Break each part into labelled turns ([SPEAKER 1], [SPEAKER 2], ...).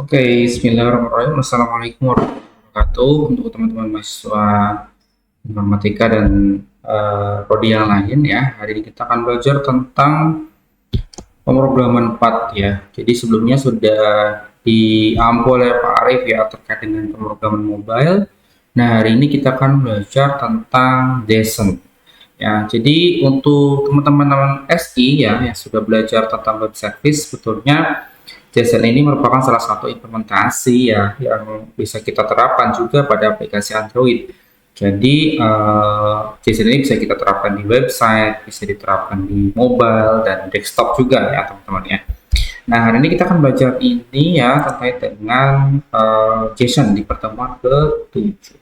[SPEAKER 1] Oke, bismillahirrahmanirrahim. Assalamualaikum warahmatullahi wabarakatuh. Untuk teman-teman mahasiswa informatika dan prodi yang lain ya. Hari ini kita akan belajar tentang pemrograman 4 ya. Jadi sebelumnya sudah diampu oleh Pak Arif ya terkait dengan pemrograman mobile. Nah, hari ini kita akan belajar tentang JSON. Ya, jadi untuk teman-teman SI ya yang sudah belajar tentang web service, sebetulnya JSON ini merupakan salah satu implementasi ya yang bisa kita terapkan juga pada aplikasi Android. Jadi JSON ini bisa kita terapkan di website, bisa diterapkan di mobile dan desktop juga ya teman-teman ya. Nah, hari ini kita akan belajar ini ya terkait dengan JSON di pertemuan ke-7.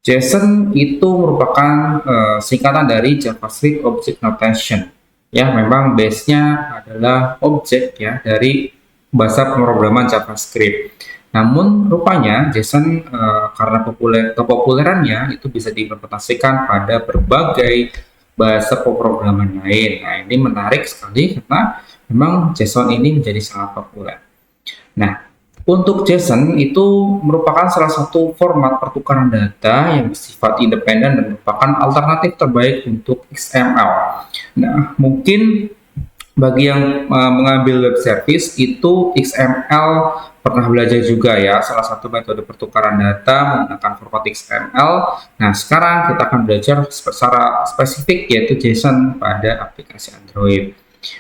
[SPEAKER 1] JSON itu merupakan singkatan dari JavaScript Object Notation. Ya, memang base-nya adalah objek ya dari bahasa pemrograman JavaScript. Namun rupanya JSON karena kepopulerannya itu bisa diimplementasikan pada berbagai bahasa pemrograman lain. Nah, ini menarik sekali karena memang JSON ini menjadi sangat populer. Nah, untuk JSON itu merupakan salah satu format pertukaran data yang bersifat independen dan merupakan alternatif terbaik untuk XML. Nah, mungkin bagi yang mengambil web service itu XML pernah belajar juga ya, salah satu metode pertukaran data menggunakan format XML. Nah, sekarang kita akan belajar secara spesifik yaitu JSON pada aplikasi Android.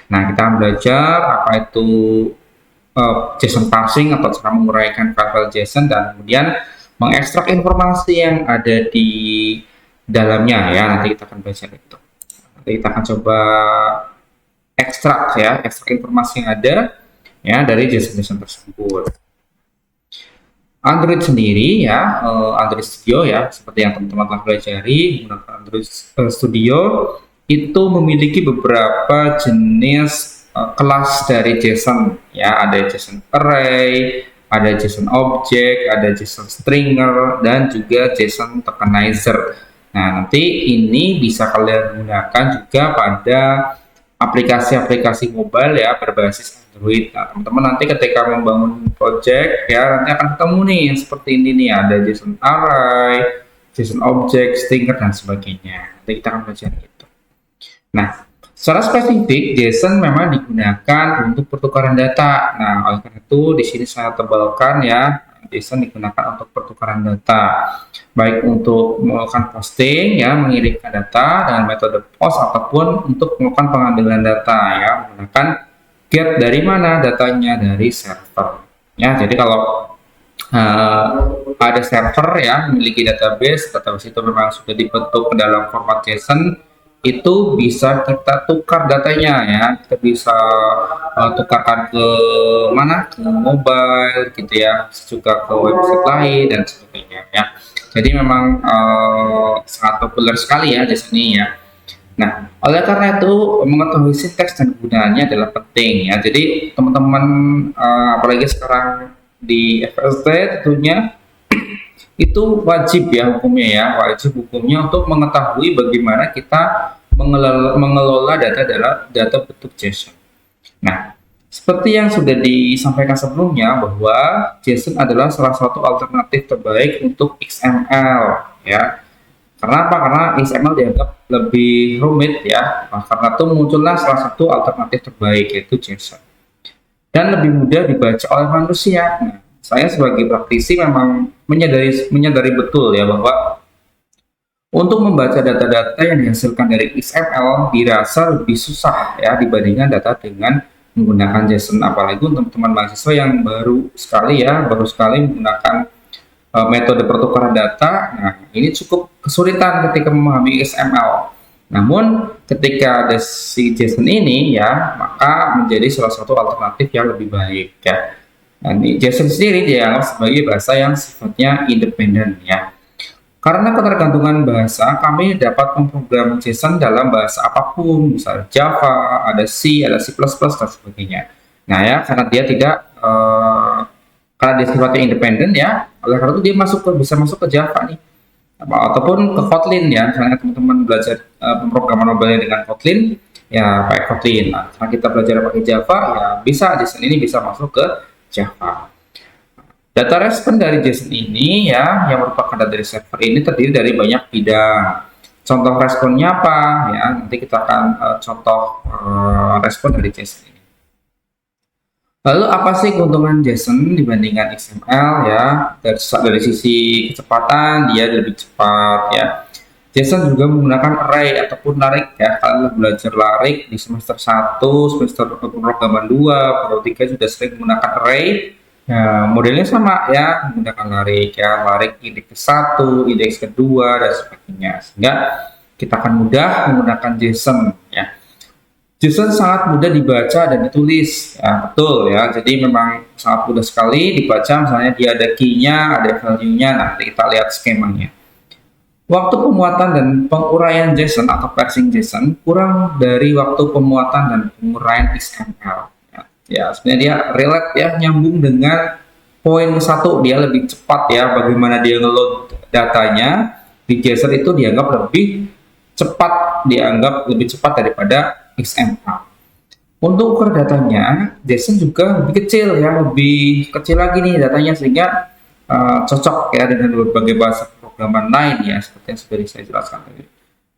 [SPEAKER 1] Nah, kita akan belajar apa itu JSON parsing atau cara menguraikan file-file JSON dan kemudian mengekstrak informasi yang ada di dalamnya ya. Nanti kita akan belajar itu. Nanti kita akan coba ekstrak ya, ekstrak informasi yang ada ya dari JSON tersebut. Android sendiri ya, Android Studio ya, seperti yang teman-teman telah pelajari menggunakan Android Studio itu memiliki beberapa jenis kelas dari JSON ya, ada JSON array, ada JSON object, ada JSON stringer dan juga JSON tokenizer. Nah, nanti ini bisa kalian gunakan juga pada aplikasi-aplikasi mobile ya berbasis Android. Nah, teman-teman nanti ketika membangun project ya nanti akan ketemu nih yang seperti ini nih, ada JSON array, JSON object, stringer dan sebagainya. Nanti kita akan belajar itu. Nah, secara spesifik, JSON memang digunakan untuk pertukaran data. Nah, oleh karena itu, di sini saya tebalkan ya, JSON digunakan untuk pertukaran data. Baik untuk melakukan posting, ya, mengirimkan data dengan metode post, ataupun untuk melakukan pengambilan data, ya, menggunakan get dari mana datanya, dari server. Ya, jadi kalau ada server ya, memiliki database itu memang sudah dibentuk ke dalam format JSON, itu bisa kita tukar datanya ya, kita bisa tukarkan ke mana, ke mobile gitu ya, juga ke website lain dan sebagainya ya. Jadi memang sangat populer sekali ya di sini ya. Nah, oleh karena itu mengetahui sinteks dan gunanya adalah penting ya. Jadi teman-teman apalagi sekarang di FST tentunya itu wajib ya hukumnya ya, wajib hukumnya untuk mengetahui bagaimana kita mengelola data bentuk JSON. Nah, seperti yang sudah disampaikan sebelumnya bahwa JSON adalah salah satu alternatif terbaik untuk XML ya. Kenapa? Karena XML dianggap lebih rumit ya. Nah, karena itu muncullah salah satu alternatif terbaik yaitu JSON. Dan lebih mudah dibaca oleh manusia. Nah, saya sebagai praktisi memang menyadari betul ya bahwa untuk membaca data-data yang dihasilkan dari XML dirasa lebih susah ya dibandingkan data dengan menggunakan JSON, apalagi untuk teman mahasiswa yang baru sekali menggunakan metode pertukaran data. Nah, ini cukup kesulitan ketika memahami XML. Namun ketika ada si JSON ini ya, maka menjadi salah satu alternatif yang lebih baik ya. Nah, JSON sendiri dianggap sebagai bahasa yang sifatnya independen ya. Karena ketergantungan bahasa, kami dapat memprogram JSON dalam bahasa apapun, misalnya Java, ada C, ada C++, dan sebagainya. Nah ya, karena dia sifatnya independen ya, oleh karena itu dia bisa masuk ke Java nih, ataupun ke Kotlin ya. Misalnya teman-teman belajar pemrograman mobile dengan Kotlin, ya pakai Kotlin. Nah, karena kita belajar pakai Java, ya bisa JSON ini bisa masuk ke Java. Data respon dari JSON ini ya, yang merupakan data dari server ini terdiri dari banyak bidang. Contoh responnya apa? Ya, nanti kita akan contoh respon dari JSON ini. Lalu apa sih keuntungan JSON dibandingkan XML ya? Dari sisi kecepatan dia lebih cepat ya. JSON juga menggunakan array ataupun larik ya. Kalian belajar larik di semester 1, semester pemrograman 2, pro 3 sudah sering menggunakan array. Ya, modelnya sama ya, menggunakan larik ya, larik indeks ke-1, indeks kedua dan sebagainya. Sehingga kita akan mudah menggunakan JSON ya. JSON sangat mudah dibaca dan ditulis, ya betul ya. Jadi memang sangat mudah sekali dibaca. Misalnya dia ada key-nya, ada value-nya. Nanti kita lihat skemanya. Waktu pemuatan dan penguraian JSON atau parsing JSON kurang dari waktu pemuatan dan penguraian XML. Ya, sebenarnya dia relate ya, nyambung dengan poin satu, dia lebih cepat ya. Bagaimana dia ngeload datanya di JSON itu dianggap lebih cepat, daripada XML. Untuk ukuran datanya, JSON juga lebih kecil ya, lebih kecil lagi nih datanya, sehingga cocok ya dengan berbagai bahasa programan lain ya, seperti yang sudah saya jelaskan tadi.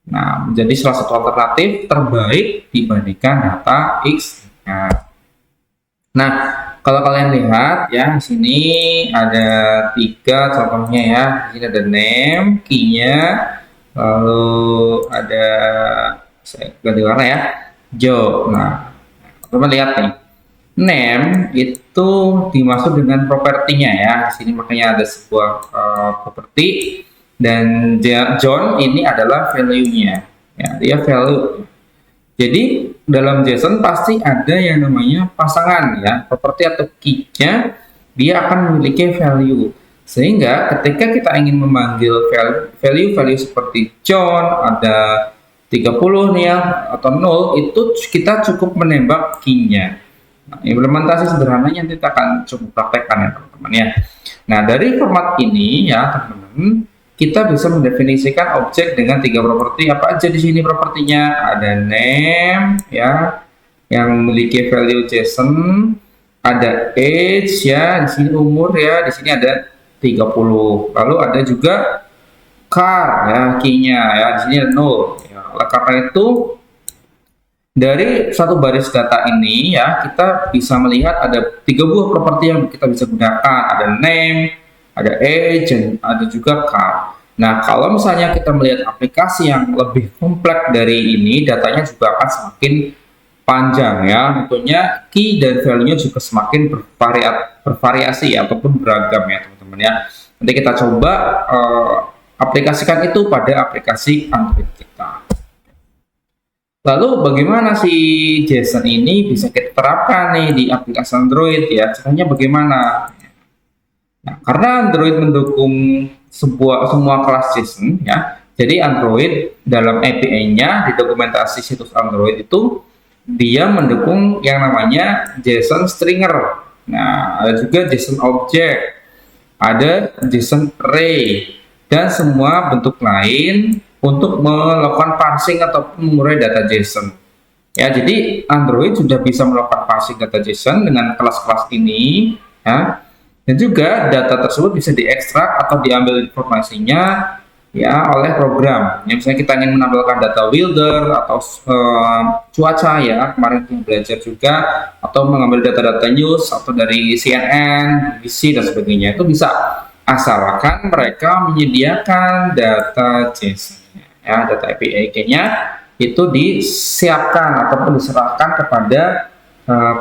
[SPEAKER 1] Nah, menjadi salah satu alternatif terbaik dibandingkan data XML. Nah, kalau kalian lihat ya, di sini ada 3 contohnya ya. Di sini ada name, key-nya, lalu ada, saya ganti warna ya, Joe. Nah, teman lihat nih, name itu dimaksud dengan propertinya ya. Di sini makanya ada sebuah properti, dan John ini adalah value-nya. Ya, dia value. Jadi dalam JSON pasti ada yang namanya pasangan ya, properti atau key-nya dia akan memiliki value. Sehingga ketika kita ingin memanggil value seperti John ada 30 nih ya, atau 0, itu kita cukup menembak key-nya. Nah, implementasi sederhananya nanti kita akan coba praktekkan ya teman-teman ya. Nah, dari format ini ya teman-teman, kita bisa mendefinisikan objek dengan 3 properti. Apa aja di sini propertinya? Ada name ya, yang memiliki value JSON, ada age ya, di sini umur ya, di sini ada 30. Lalu ada juga car ya, key-nya ya, di sini ada 0 ya. Oleh karena itu dari satu baris data ini ya, kita bisa melihat ada 3 buah properti yang kita bisa gunakan. Ada name, ada age, dan ada juga car. Nah, kalau misalnya kita melihat aplikasi yang lebih kompleks dari ini, datanya juga akan semakin panjang ya. Tentunya key dan value-nya juga semakin bervariasi ya, ataupun beragam ya teman-teman ya. Nanti kita coba aplikasikan itu pada aplikasi Android kita. Lalu bagaimana si JSON ini bisa kita terapkan nih di aplikasi Android ya? Caranya bagaimana? Nah, karena Android mendukung semua kelas JSON ya. Jadi Android dalam API-nya di dokumentasi situs Android itu dia mendukung yang namanya JSON stringer. Nah, ada juga JSON object, ada JSON array, dan semua bentuk lain untuk melakukan parsing ataupun mengurai data JSON. Ya, jadi Android sudah bisa melakukan parsing data JSON dengan kelas-kelas ini, ya. Dan juga data tersebut bisa diekstrak atau diambil informasinya ya oleh program. Ya, misalnya kita ingin menampilkan data weather atau cuaca ya, kemarin kita belajar juga, atau mengambil data-data news atau dari CNN, BBC dan sebagainya, itu bisa, asalkan mereka menyediakan data JSON. Ya, data API-nya itu disiapkan ataupun diserahkan kepada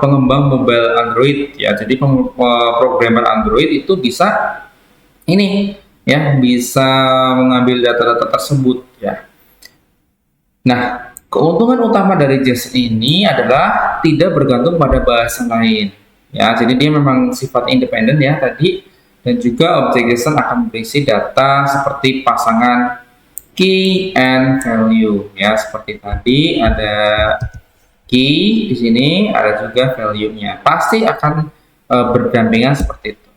[SPEAKER 1] pengembang mobile Android ya. Jadi programmer Android itu bisa ini ya, bisa mengambil data-data tersebut ya. Nah, keuntungan utama dari JSON ini adalah tidak bergantung pada bahasa lain ya. Jadi dia memang sifat independen ya tadi, dan juga objek JSON akan berisi data seperti pasangan key and value ya, seperti tadi ada key di sini, ada juga value-nya. Pasti akan berdampingan seperti itu.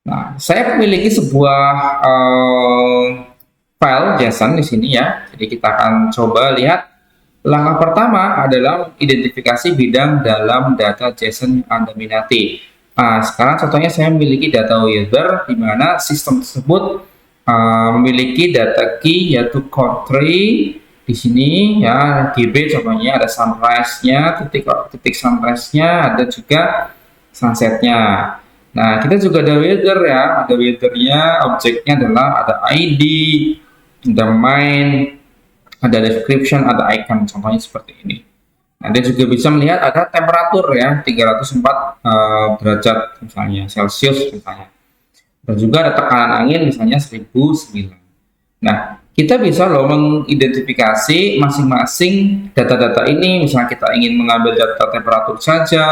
[SPEAKER 1] Nah, saya memiliki sebuah file JSON di sini ya. Jadi kita akan coba lihat Langkah pertama adalah identifikasi bidang dalam data JSON yang Anda minati. Nah, sekarang contohnya saya memiliki data weather di mana sistem tersebut memiliki data key yaitu country di sini ya, GB contohnya ada sunrise-nya, titik sunrise-nya, ada juga sunset-nya. Nah, kita juga ada weather ya, ada weather-nya, objeknya adalah ada ID, ada main, ada description, ada icon, contohnya seperti ini. Anda juga bisa melihat ada temperatur ya, 304 derajat misalnya, Celcius misalnya. Dan juga ada tekanan angin misalnya 1009. Nah, kita bisa loh mengidentifikasi masing-masing data-data ini, misalnya kita ingin mengambil data temperatur saja,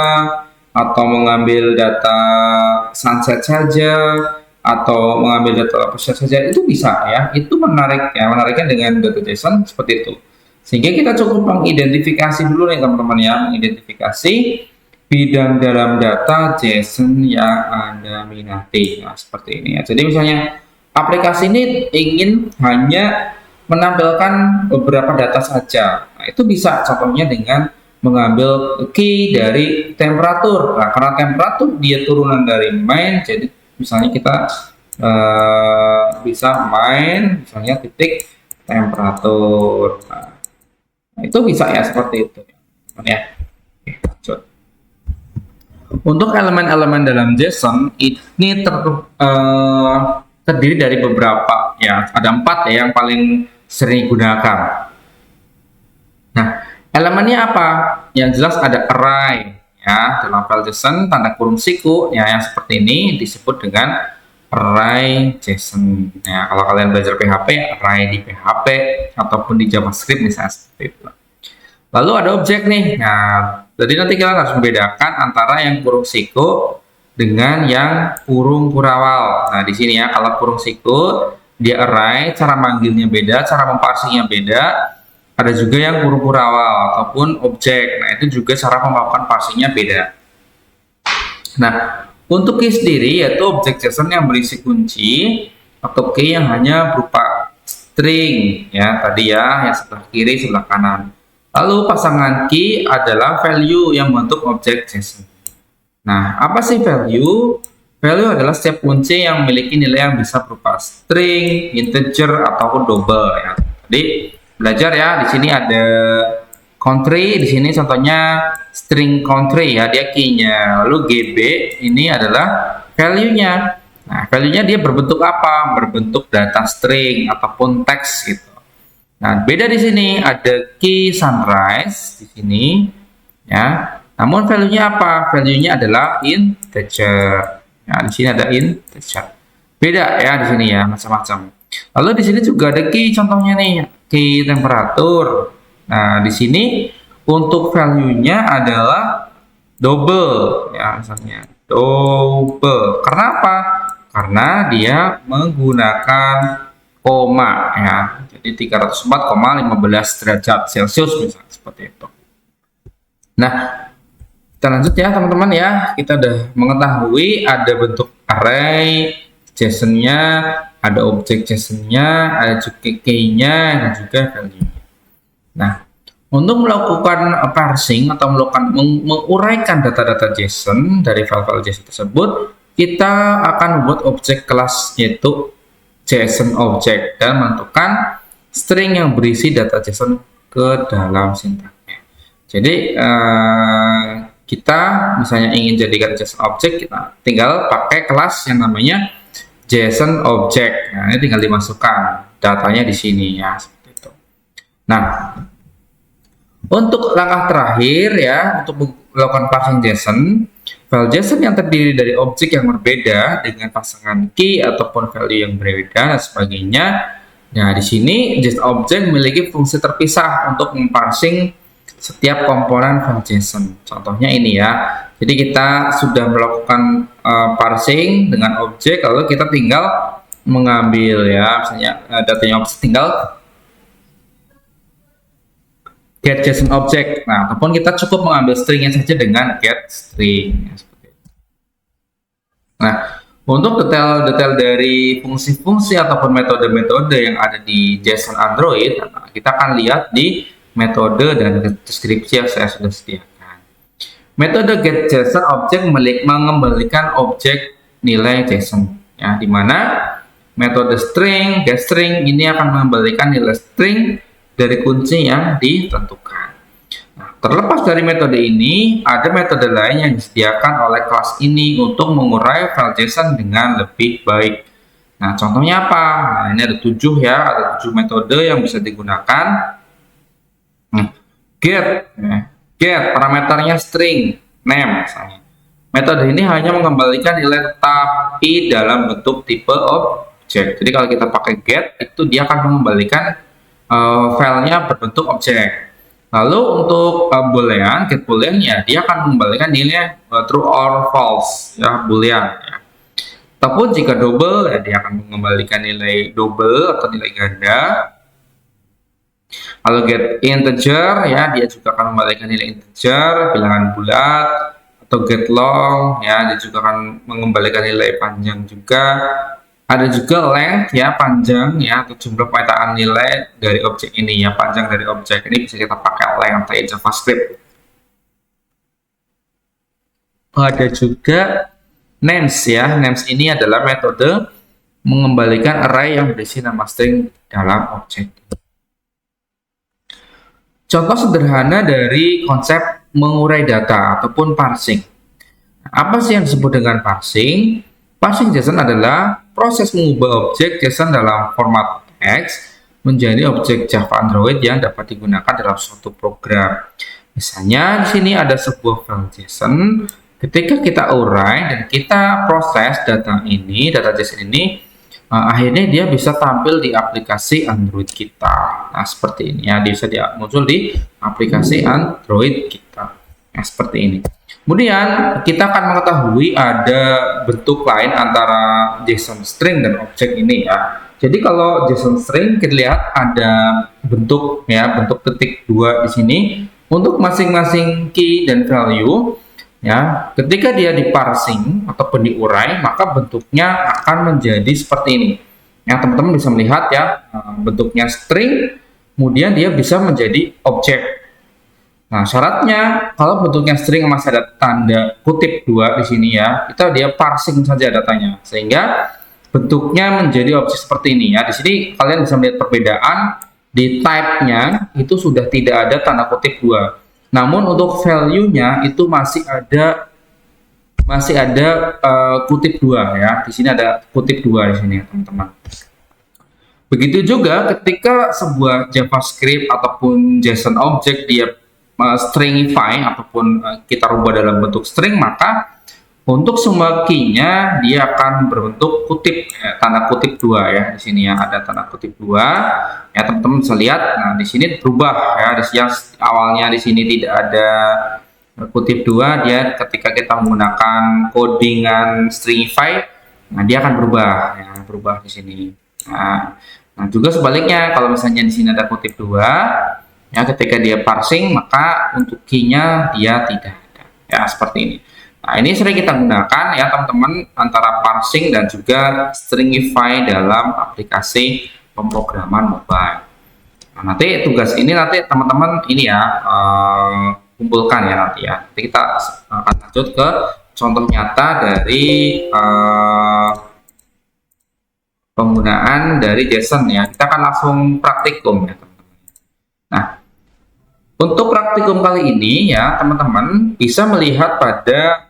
[SPEAKER 1] atau mengambil data sunset saja, atau mengambil data apa saja, itu bisa ya. Itu menarik ya, menariknya dengan data JSON seperti itu. Sehingga kita cukup mengidentifikasi dulu nih teman-teman ya, mengidentifikasi bidang dalam data JSON yang Anda minati. Nah, seperti ini ya. Jadi misalnya aplikasi ini ingin hanya menampilkan beberapa data saja. Nah, itu bisa contohnya dengan mengambil key dari temperatur. Nah, karena temperatur dia turunan dari main, jadi misalnya kita bisa main misalnya titik temperatur. Nah, itu bisa ya seperti itu ya. Untuk elemen-elemen dalam JSON ini terdiri dari beberapa ya, ada 4 ya yang paling sering digunakan. Nah, elemennya apa? Yang jelas ada array ya, dalam file JSON tanda kurung siku ya, yang seperti ini disebut dengan array JSON ya. Kalau kalian belajar PHP, array di PHP ataupun di JavaScript misalnya seperti itu. Lalu ada objek nih. Nah, jadi nanti kita harus membedakan antara yang kurung siku dengan yang kurung kurawal. Nah, di sini ya, kalau kurung siku dia array, cara manggilnya beda, cara memparsinya beda. Ada juga yang kurung kurawal ataupun objek. Nah, itu juga cara melakukan parsinya beda. Nah, untuk key sendiri yaitu objek JSON yang berisi kunci atau key yang hanya berupa string ya, tadi ya, yang sebelah kiri, sebelah kanan. Lalu pasangan key adalah value yang membentuk objek JSON. Nah, apa sih value? Value adalah setiap kunci yang memiliki nilai yang bisa berupa string, integer, ataupun double ya. Jadi belajar ya, di sini ada country, di sini contohnya string country ya, dia key-nya. Lalu GB ini adalah value-nya. Nah, value-nya dia berbentuk apa? Berbentuk data string ataupun teks gitu. Nah, beda di sini ada key sunrise di sini ya. Namun value-nya apa? Value-nya adalah integer. Nah, di sini ada integer. Beda ya di sini ya, macam-macam. Lalu di sini juga ada key contohnya nih, key temperatur. Nah, di sini untuk value-nya adalah double ya, misalnya double. Karena apa? Karena dia menggunakan koma ya. Jadi 304,15 derajat Celcius misalnya seperti itu. Nah, kita lanjut ya teman-teman ya. Kita udah mengetahui ada bentuk array JSON-nya, ada objek JSON-nya, ada juga key-nya dan juga value-nya. Nah, untuk melakukan parsing atau melakukan menguraikan data-data JSON dari file-file JSON tersebut, kita akan membuat objek kelas yaitu JSON object dan menentukan string yang berisi data JSON ke dalam sintaknya. Jadi kita misalnya ingin jadikan JSON object, kita tinggal pakai kelas yang namanya JSON object. Nah, ini tinggal dimasukkan datanya di sini ya, seperti itu. Nah, untuk langkah terakhir ya, untuk melakukan parsing JSON, file JSON yang terdiri dari objek yang berbeda dengan pasangan key ataupun value yang berbeda dan sebagainya. Nah, di sini JSON object memiliki fungsi terpisah untuk memparsing setiap komponen file JSON. Contohnya ini ya. Jadi kita sudah melakukan parsing dengan objek, lalu kita tinggal mengambil ya, misalnya datanya objek, tinggal get JSON object. Nah, ataupun kita cukup mengambil stringnya saja dengan get string. Nah, untuk detail-detail dari fungsi-fungsi ataupun metode-metode yang ada di JSON Android, kita akan lihat di metode dan deskripsi yang saya sudah sediakan. Metode getJSON object mengembalikan objek nilai JSON, ya, di mana metode string, getString ini akan mengembalikan nilai string dari kunci yang ditentukan. Nah, terlepas dari metode ini, ada metode lain yang disediakan oleh kelas ini untuk mengurai file JSON dengan lebih baik. Nah, contohnya apa? Nah, ini ada 7 ya, ada 7 metode yang bisa digunakan. Get, get parameternya string name misalnya. Metode ini hanya mengembalikan nilai tetap i dalam bentuk tipe objek. Jadi kalau kita pakai get, itu dia akan mengembalikan filenya berbentuk objek. Lalu untuk boolean, get boolean ya, dia akan mengembalikan nilai true or false, ya, boolean. Ya. Ataupun jika double, ya, dia akan mengembalikan nilai double atau nilai ganda. Kalau get integer, ya, dia juga akan mengembalikan nilai integer, bilangan bulat, atau get long, ya, dia juga akan mengembalikan nilai panjang juga. Ada juga length, ya, panjang, ya, atau jumlah pemetaan nilai dari objek ini, ya, panjang dari objek ini bisa kita pakai length dari JavaScript. Ada juga names, ya, names ini adalah metode mengembalikan array yang berisi nama string dalam objek. Contoh sederhana dari konsep mengurai data ataupun parsing. Apa sih yang disebut dengan parsing? Parsing JSON adalah proses mengubah objek JSON dalam format teks menjadi objek Java Android yang dapat digunakan dalam suatu program. Misalnya di sini ada sebuah file JSON. Ketika kita urai dan kita proses data ini, data JSON ini, akhirnya dia bisa tampil di aplikasi Android kita. Nah, seperti ini ya, dia bisa muncul di aplikasi Android kita. Nah, seperti ini. Kemudian kita akan mengetahui ada bentuk lain antara JSON string dan objek ini ya. Jadi kalau JSON string kita lihat ada bentuk ya, bentuk ketik 2 di sini untuk masing-masing key dan value. Ya, ketika dia diparsing ataupun diurai, maka bentuknya akan menjadi seperti ini. Ya, teman-teman bisa melihat ya, bentuknya string, kemudian dia bisa menjadi objek. Nah, syaratnya kalau bentuknya string masih ada tanda kutip 2 di sini ya, kita dia parsing saja datanya sehingga bentuknya menjadi objek seperti ini ya. Di sini kalian bisa melihat perbedaan di type-nya itu sudah tidak ada tanda kutip 2. Namun untuk value-nya itu masih ada kutip 2 ya. Di sini ada kutip 2 di sini, teman-teman. Begitu juga ketika sebuah JavaScript ataupun JSON object dia stringify ataupun kita rubah dalam bentuk string, maka untuk semua key-nya dia akan berbentuk kutip ya, tanda kutip 2 ya. Di sini ya ada tanda kutip 2. Ya, teman-teman bisa lihat. Nah, di sini berubah ya. Yang awalnya di sini tidak ada kutip 2, dia ketika kita menggunakan codingan stringify, nah dia akan berubah ya, berubah di sini. Nah, juga sebaliknya kalau misalnya di sini ada kutip 2, ya ketika dia parsing maka untuk key-nya dia tidak ada. Ya, seperti ini. Nah, ini sering kita gunakan ya teman-teman antara parsing dan juga stringify dalam aplikasi pemrograman mobile. Nah, nanti tugas ini nanti teman-teman ini ya kumpulkan ya nanti ya. Nanti kita akan lanjut ke contoh nyata dari penggunaan dari JSON ya. Kita akan langsung praktikum ya teman-teman. Nah, untuk praktikum kali ini ya teman-teman bisa melihat pada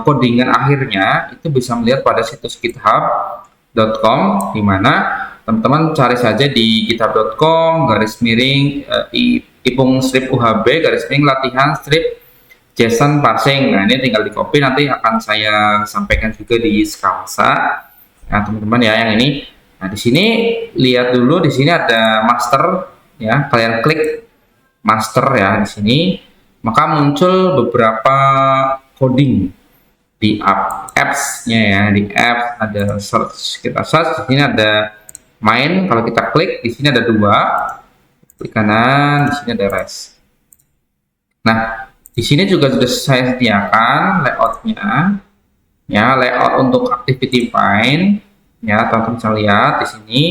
[SPEAKER 1] codingan akhirnya itu bisa melihat pada situs github.com, di mana teman-teman cari saja di github.com ipung strip uhb latihan strip JSON parsing. Nah, ini tinggal di copy, nanti akan saya sampaikan juga di Scalsa. Nah, teman-teman ya yang ini. Nah, di sini lihat dulu, di sini ada master ya, kalian klik master ya di sini, maka muncul beberapa coding di apps-nya ya. Di apps ada search, kita search, di sini ada main, kalau kita klik di sini ada 2, klik kanan, di sini ada rest. Nah, di sini juga sudah saya sediakan layoutnya ya, layout untuk activity find ya, teman-teman bisa lihat di sini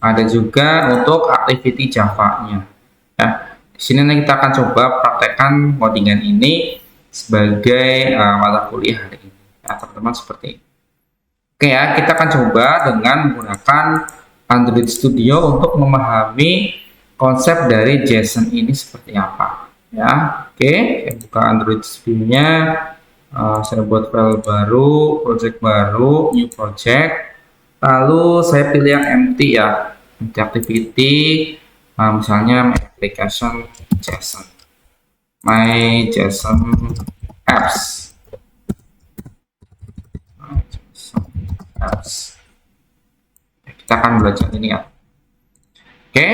[SPEAKER 1] ada juga untuk activity Java-nya ya. Di Di sini nanti kita akan coba praktekkan codingan ini sebagai mata kuliah hari ini. Ya, teman-teman seperti ini. Oke ya, kita akan coba dengan menggunakan Android Studio untuk memahami konsep dari JSON ini seperti apa. Ya, oke, saya buka Android Studio-nya. Saya buat file baru, project baru, new project. Lalu saya pilih yang empty ya, empty activity. Misalnya my application JSON, my JSON apps. Kita akan belajar ini ya. Oke.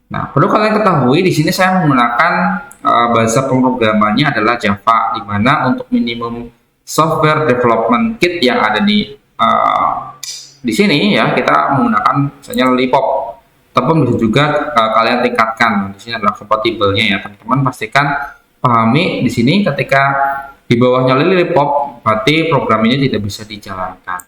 [SPEAKER 1] Nah, perlu kalian ketahui di sini saya menggunakan bahasa pemrogramannya adalah Java, di mana untuk minimum software development kit yang ada di sini ya, kita menggunakan misalnya Lollipop. Ataupun bisa juga kalian tingkatkan. Di sini adalah kompatibelnya ya, teman-teman pastikan pahami di sini ketika di bawahnya Lollipop berarti program ini tidak bisa dijalankan.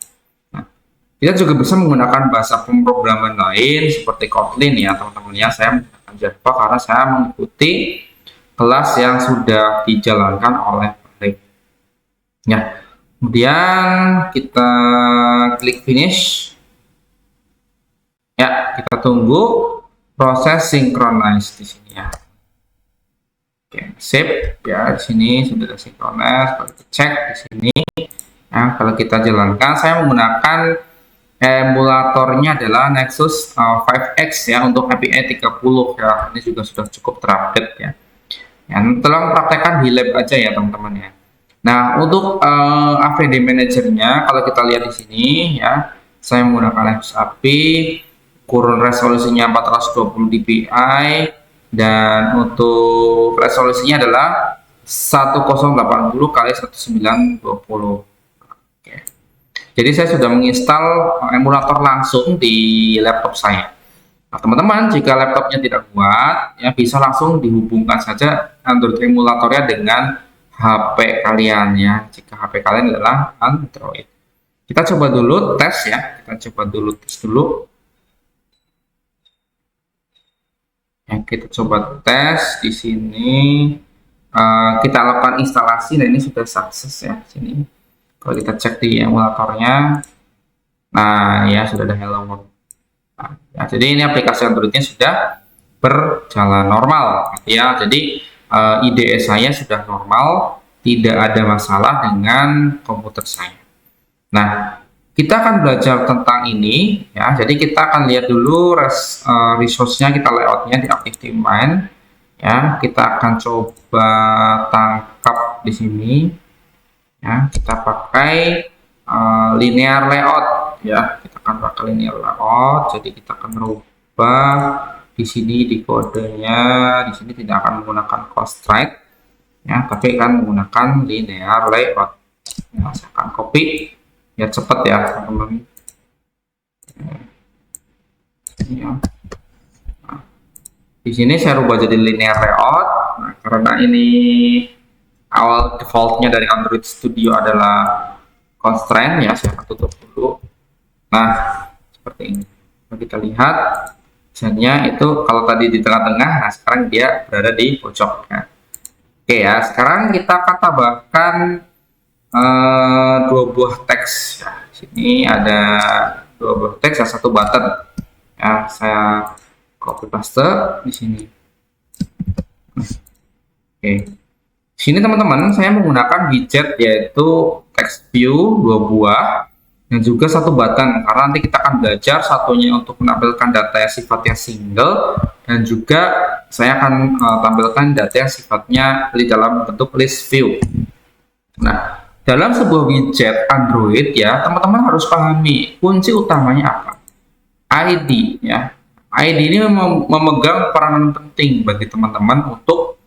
[SPEAKER 1] Nah, kita juga bisa menggunakan bahasa pemrograman lain seperti Kotlin ya, teman-teman ya. Saya menggunakan Java karena saya mengikuti kelas yang sudah dijalankan oleh Rick. Ya, kemudian kita klik finish. Ya, kita tunggu proses synchronize di sini ya. Oke, save ya, di sini sudah synchronize. Kalau kita cek di sini ya, kalau kita jalankan, saya menggunakan emulatornya adalah Nexus 5X ya untuk API 30 ya. Ini juga sudah cukup terupdate ya. Ya, tolong praktekkan di lab aja ya teman-teman ya. Nah, untuk AVD manajernya kalau kita lihat di sini ya, saya menggunakan Nexus API, kurun resolusinya 420 dpi dan untuk resolusinya adalah 1080 kali 1920. Oke. Jadi saya sudah menginstal emulator langsung di laptop saya. Nah, teman-teman, jika laptopnya tidak kuat, ya bisa langsung dihubungkan saja Android emulatornya dengan HP kalian ya. Jika HP kalian adalah Android. Kita coba dulu tes ya. Kita coba dulu tes dulu. Ya, kita coba tes di sini. Kita lakukan instalasi. Nah, ini sudah sukses ya. Sini. Kalau kita cek di emulatornya, nah ya sudah ada Hello World. Nah, jadi ini aplikasi Androidnya sudah berjalan normal ya. Jadi IDE saya sudah normal, tidak ada masalah dengan komputer saya. Nah, kita akan belajar tentang ini ya. Jadi kita akan lihat dulu resource-nya, kita layoutnya di ActiveDMine ya. Kita akan coba tangkap di sini ya. Kita pakai linear layout ya, kita akan pakai linear layout. Jadi kita akan merubah di sini di kodenya, di sini tidak akan menggunakan constraint ya, tapi akan menggunakan linear layout ya. Saya akan copy biar cepat ya teman-teman ya. Nah, di sini saya rubah jadi linear layout. Nah, karena ini awal defaultnya dari Android Studio adalah constraint ya, saya akan tutup dulu. Nah, seperti ini. Nah, kita lihat misalnya itu kalau tadi di tengah-tengah, nah sekarang dia berada di pojok ya. Oke ya, sekarang kita akan tambahkan dua buah teks ya. Sini ada dua buah teks, satu button ya. Saya copy paste di sini. Oke. Sini teman-teman, saya menggunakan widget yaitu text view dua buah dan juga satu button, karena nanti kita akan belajar satunya untuk menampilkan data yang sifatnya single dan juga saya akan tampilkan data yang sifatnya di dalam bentuk list view. Nah, dalam sebuah widget Android ya, teman-teman harus pahami kunci utamanya apa? ID ya. ID ini memegang peranan penting bagi teman-teman untuk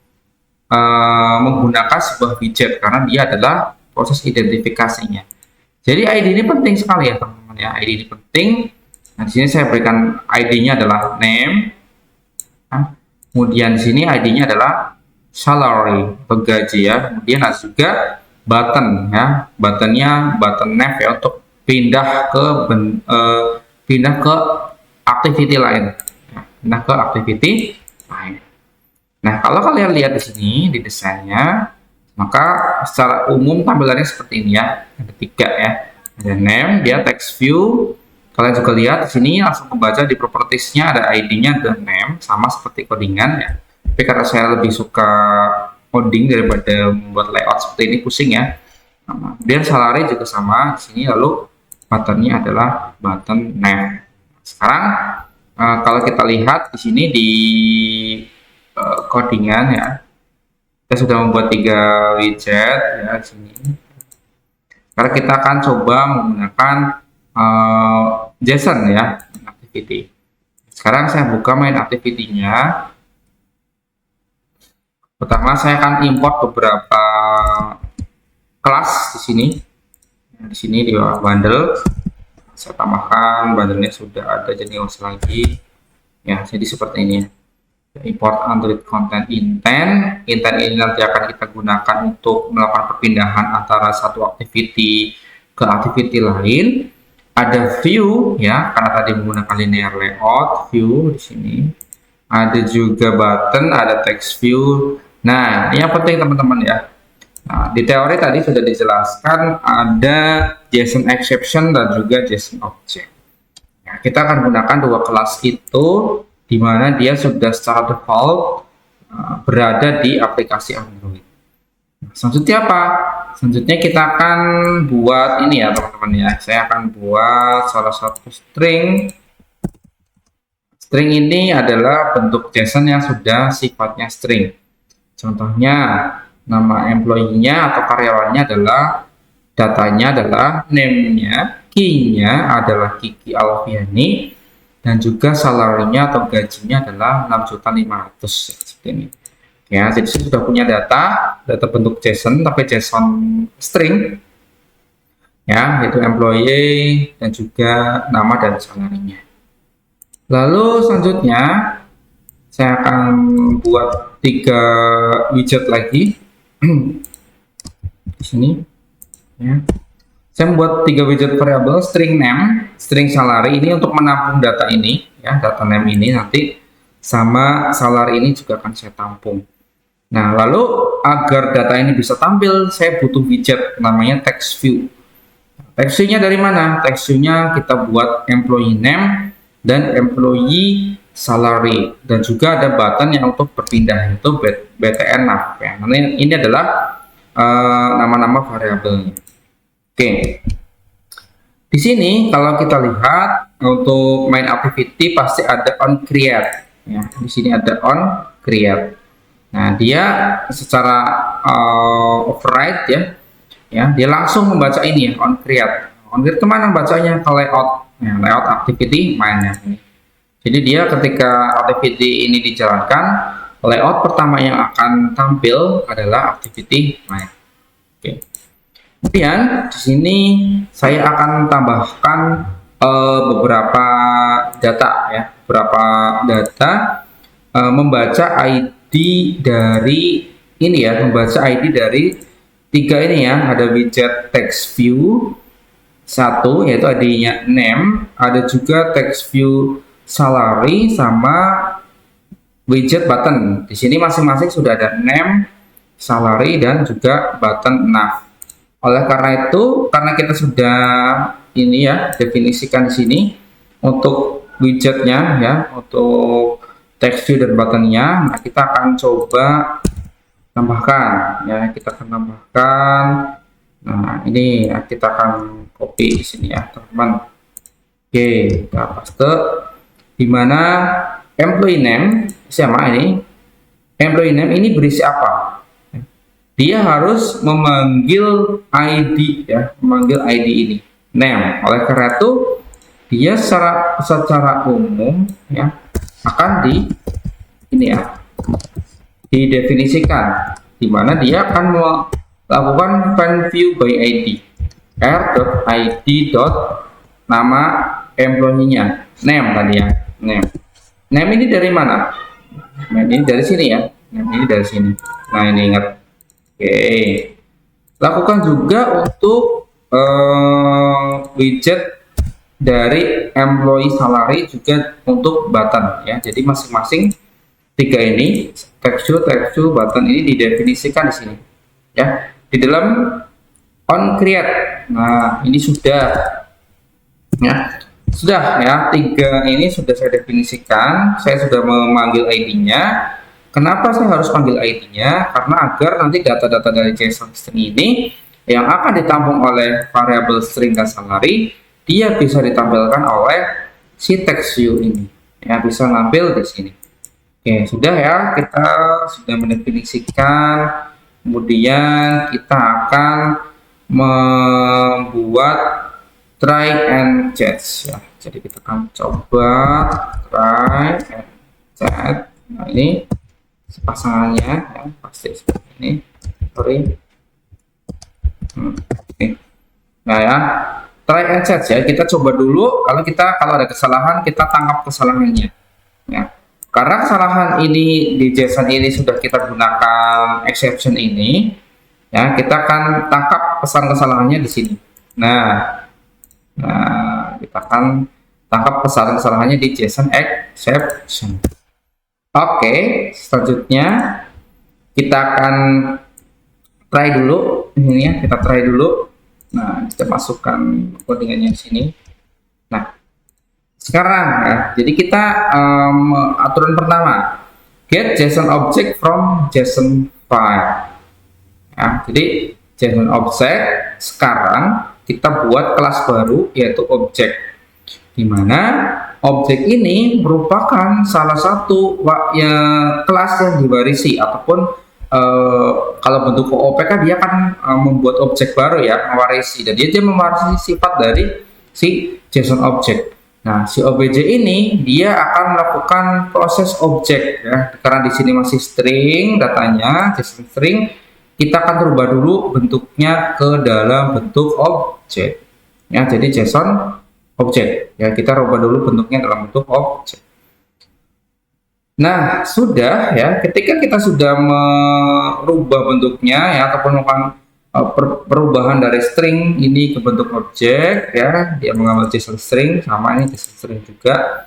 [SPEAKER 1] menggunakan sebuah widget karena dia adalah proses identifikasinya. Jadi ID ini penting sekali ya teman-teman ya. ID ini penting. Nah, di sini saya berikan ID-nya adalah name. Nah, kemudian di sini ID-nya adalah salary atau gaji ya. Kemudian ada juga button ya. Buttonnya button nav ya untuk pindah ke activity lain. Ya, pindah ke activity lain. Nah, kalau kalian lihat di sini di desainnya, maka secara umum tampilannya seperti ini ya. Ada 3 ya. Ada name, dia text view. Kalian juga lihat di sini langsung membaca di propertiesnya ada ID-nya the name sama seperti codingan ya. Tapi karena saya lebih suka coding daripada membuat layout seperti ini pusing ya. Kemudian salary juga sama di sini, lalu buttonnya adalah button name. Sekarang kalau kita lihat di sini di codingan ya, kita sudah membuat 3 widget ya di sini. Sekarang kita akan coba menggunakan JSON ya, activity. Sekarang saya buka main activity-nya. Pertama saya akan import beberapa kelas di sini. Di sini di bawah bundle saya tambahkan bundle-nya sudah ada, jadi nggak usah lagi ya. Jadi seperti ini, import Android content intent ini nanti akan kita gunakan untuk melakukan perpindahan antara satu activity ke activity lain. Ada view ya, karena tadi menggunakan linear layout, view di sini. Ada juga button, ada text view. Nah, ini yang penting teman-teman ya. Nah, di teori tadi sudah dijelaskan ada JSON exception dan juga JSON object. Nah, kita akan gunakan 2 kelas itu, di mana dia sudah secara default berada di aplikasi Android. Nah, selanjutnya apa? Selanjutnya kita akan buat ini ya teman-teman ya. Saya akan buat salah satu string. String ini adalah bentuk JSON yang sudah sifatnya string. Contohnya, nama employee-nya atau karyawannya adalah, datanya adalah name-nya, key-nya adalah Kiki Alfiani, dan juga salary-nya atau gajinya adalah 6.500.000 seperti ini. Ya, jadi saya sudah punya data bentuk JSON tapi JSON string ya, yaitu employee dan juga nama dan salary-nya. Lalu selanjutnya saya akan buat 3 widget lagi di sini ya. Saya membuat 3 widget variabel string name, string salary ini untuk menampung data ini ya, data name ini nanti sama salary ini juga akan saya tampung. Nah, lalu agar data ini bisa tampil, saya butuh widget namanya text view. Text view-nya dari mana? Text view-nya kita buat employee name dan employee salary, dan juga ada button yang untuk berpindah itu btn nav ya. Ini adalah nama-nama variabelnya. Oke. Di sini kalau kita lihat untuk main activity pasti ada on create ya. Di sini ada on create. Nah, dia secara override ya, dia langsung membaca ini ya, on create. On create kemana bacanya? Ke layout, ya, layout activity mainnya. Jadi dia ketika activity ini dijalankan, layout pertama yang akan tampil adalah activity main. Oke. Kemudian di sini saya akan tambahkan beberapa data ya, membaca ID dari ini ya, membaca ID dari 3 ini ya. Ada widget text view 1 yaitu ID-nya name, ada juga text view salary sama widget button. Di sini masing-masing sudah ada name, salary dan juga button nav. Oleh karena itu, karena kita sudah ini ya definisikan di sini untuk widgetnya ya, untuk text view dan buttonnya, nah kita akan coba tambahkan ya, kita akan tambahkan. Nah, ini ya, kita akan copy di sini ya teman-teman. Oke, kita paste. Dimana employee name sama ini, employee name ini berisi apa? Dia harus memanggil ID ya, memanggil ID ini name. Oleh karena itu dia secara umum ya akan didefinisikan, di mana dia akan melakukan find view by ID r.id. nama employee-nya name tadi ya, name ini dari mana? Name ini dari sini ya, name ini dari sini. Nah, ini ingat. Oke, lakukan juga untuk widget dari employee salary juga untuk button ya. Jadi masing-masing tiga ini, text view, button ini didefinisikan di sini ya, di dalam on create. Nah, ini sudah ya, tiga ini sudah saya definisikan. Saya sudah memanggil ID-nya. Kenapa saya harus panggil ID-nya? Karena agar nanti data-data dari JSON string ini yang akan ditampung oleh variabel string dan salary, dia bisa ditampilkan oleh si text view ini. Ya, bisa ngambil di sini. Oke, sudah ya, kita sudah mendefinisikan. Kemudian kita akan membuat try and catch ya. Jadi kita akan coba try and catch. Nah, ini pasangannya ya, pasti seperti ini. Sorry. Oke. Nah ya, try and catch ya. Kita coba dulu. Kalau ada kesalahan, kita tangkap kesalahannya. Ya. Karena kesalahan ini di JSON ini sudah kita gunakan exception ini, ya kita akan tangkap pesan kesalahannya di sini. Nah, kita akan tangkap kesalahan-kesalahannya di JSON exception. Oke, selanjutnya kita akan try dulu ini ya, kita try dulu. Nah, kita masukkan codingannya di sini. Nah, sekarang ya, jadi kita aturan pertama, get JSON object from JSON file. Ya, jadi JSON object sekarang kita buat kelas baru yaitu objek, dimana objek ini merupakan salah satu ya, kelas yang diwarisi ataupun kalau bentuk OOP kan dia akan membuat objek baru ya, mewarisi, dan dia mewarisi sifat dari si JSON object. Nah, si obj ini dia akan melakukan proses objek ya, karena di sini masih string datanya, JSON string, kita akan rubah dulu bentuknya ke dalam bentuk objek ya, jadi JSON objek ya, kita rubah dulu bentuknya dalam bentuk objek. Nah, sudah ya, ketika kita sudah merubah bentuknya ya, ataupun melakukan perubahan dari string ini ke bentuk objek ya, dia mengambil JSON string, sama ini JSON string juga.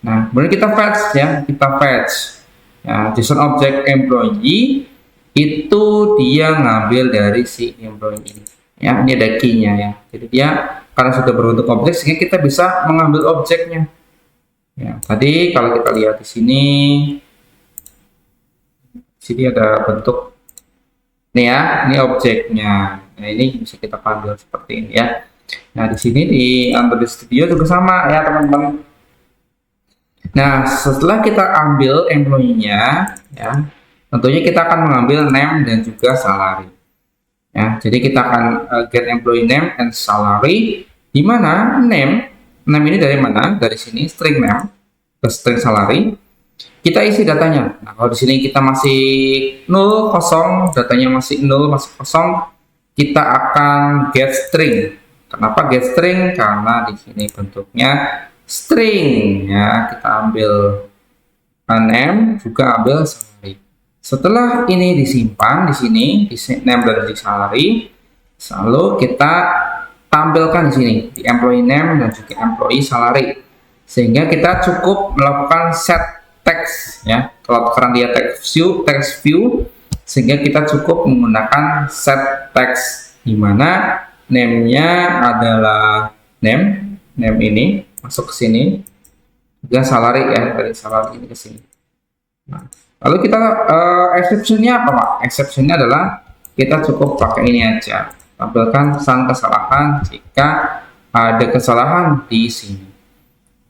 [SPEAKER 1] Nah, kemudian kita fetch ya, ya, JSON object employee itu dia ngambil dari si employee ini ya, ini ada key-nya ya, jadi dia karena sudah berbentuk objek sehingga kita bisa mengambil objeknya ya. Tadi kalau kita lihat di sini ada bentuk nih ya, ini objeknya. Nah, ini bisa kita panggil seperti ini ya. Nah, di sini di Android Studio juga sama ya, teman-teman. Nah, setelah kita ambil employee-nya ya, tentunya kita akan mengambil name dan juga salary. Ya, jadi kita akan get employee name and salary, di mana name ini dari mana? Dari sini string name ke string salary. Kita isi datanya. Nah, kalau di sini kita masih 0 kosong, datanya masih 0 masih kosong, kita akan get string. Kenapa get string? Karena di sini bentuknya string ya. Kita ambil name, juga ambil salary. Setelah ini disimpan di sini di name dan di salary, lalu kita tampilkan di sini di employee name dan juga employee salary, sehingga kita cukup melakukan set text ya, kalau karena dia text view, sehingga kita cukup menggunakan set text, di mana name-nya adalah name ini masuk ke sini, juga salary ya, dari salary ini ke sini. Nah, lalu kita exception-nya apa, Pak? Exception-nya adalah kita cukup pakai ini aja, tampilkan pesan kesalahan jika ada kesalahan di sini.